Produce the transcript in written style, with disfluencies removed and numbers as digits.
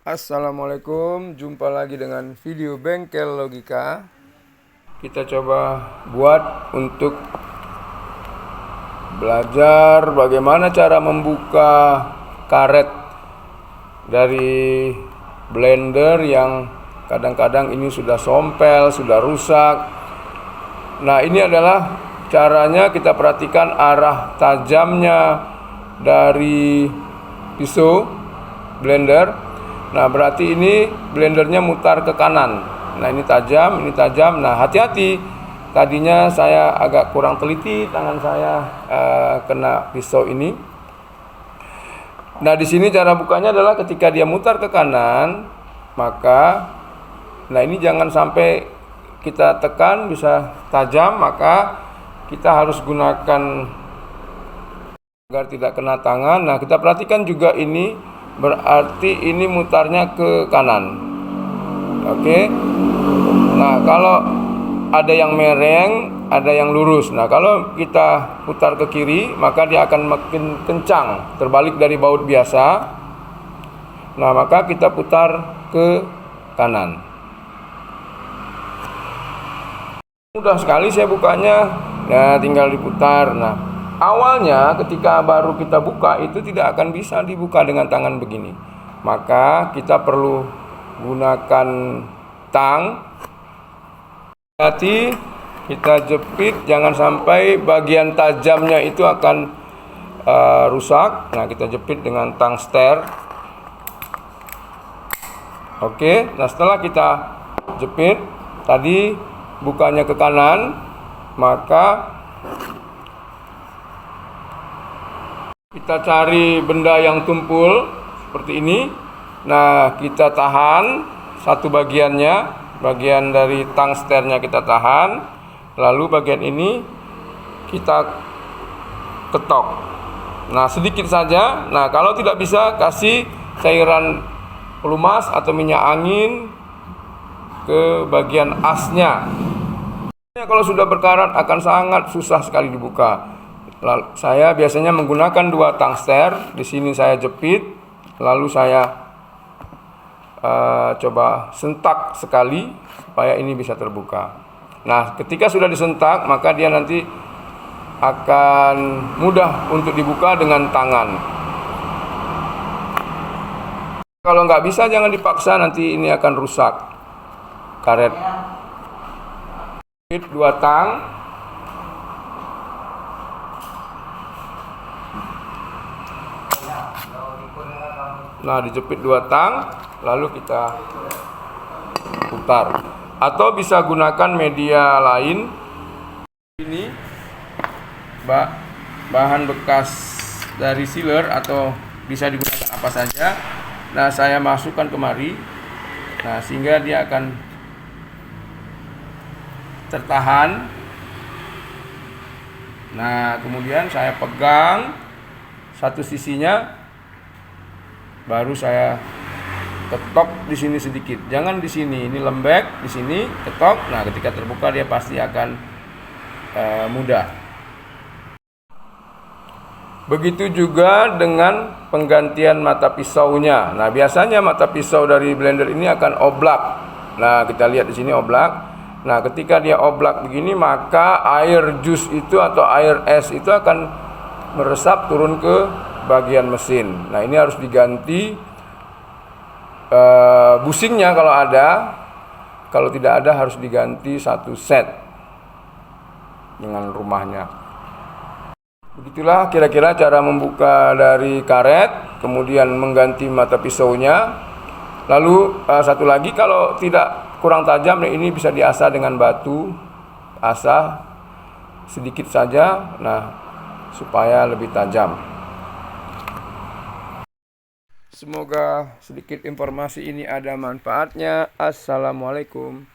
Assalamualaikum, jumpa lagi dengan video Bengkel Logika. Kita coba buat untuk belajar bagaimana cara membuka karet dari blender yang kadang-kadang ini sudah sompel, sudah rusak. Nah, ini adalah caranya. Kita perhatikan arah tajamnya dari pisau blender. Nah, berarti ini blendernya mutar ke kanan. Nah, ini tajam, ini tajam. Nah, hati-hati. Tadinya saya agak kurang teliti, tangan saya kena pisau ini. Nah, di sini cara bukanya adalah ketika dia mutar ke kanan, maka nah ini jangan sampai kita tekan bisa tajam, maka kita harus gunakan agar tidak kena tangan. Nah, kita perhatikan juga ini berarti ini mutarnya ke kanan. Oke. Nah, kalau ada yang mereng, ada yang lurus. Nah, kalau kita putar ke kiri, maka dia akan makin kencang, terbalik dari baut biasa. Nah, maka kita putar ke kanan. Mudah sekali saya bukanya. Nah, tinggal diputar. Nah, awalnya ketika baru kita buka itu tidak akan bisa dibuka dengan tangan begini. Maka kita perlu gunakan tang. Hati kita jepit, jangan sampai bagian tajamnya itu akan rusak. Nah, kita jepit dengan tang ster. Oke, nah setelah kita jepit tadi bukanya ke kanan, maka kita cari benda yang tumpul seperti ini. Nah, kita tahan satu bagiannya, bagian dari tang sternya kita tahan. Lalu bagian ini kita ketok. Nah, sedikit saja. Nah, kalau tidak bisa, kasih cairan pelumas atau minyak angin ke bagian asnya. Kalau sudah berkarat akan sangat susah sekali dibuka. Lalu, saya biasanya menggunakan 2 tangster. Di sini saya jepit, lalu saya coba sentak sekali supaya ini bisa terbuka. Nah, ketika sudah disentak, maka dia nanti akan mudah untuk dibuka dengan tangan. Kalau nggak bisa, jangan dipaksa, nanti ini akan rusak karet. 2 tang. Nah, dijepit 2 tang, lalu kita putar. Atau bisa gunakan media lain. Ini bahan bekas dari sealer atau bisa digunakan apa saja. Nah, saya masukkan kemari. Nah, sehingga dia akan tertahan. Nah, kemudian saya pegang satu sisinya, baru saya ketok di sini sedikit. Jangan di sini, ini lembek, di sini ketok. Nah, ketika terbuka dia pasti akan mudah. Begitu juga dengan penggantian mata pisaunya. Nah, biasanya mata pisau dari blender ini akan oblak. Nah, kita lihat di sini oblak. Nah, ketika dia oblak begini, maka air jus itu atau air es itu akan meresap turun ke bagian mesin. Nah, ini harus diganti busingnya kalau ada. Kalau tidak ada harus diganti 1 set dengan rumahnya. Begitulah kira-kira cara membuka dari karet, kemudian mengganti mata pisaunya. Lalu satu lagi, kalau tidak kurang tajam, ini bisa diasah dengan batu. Asah sedikit saja, nah supaya lebih tajam. Semoga sedikit informasi ini ada manfaatnya. Assalamualaikum.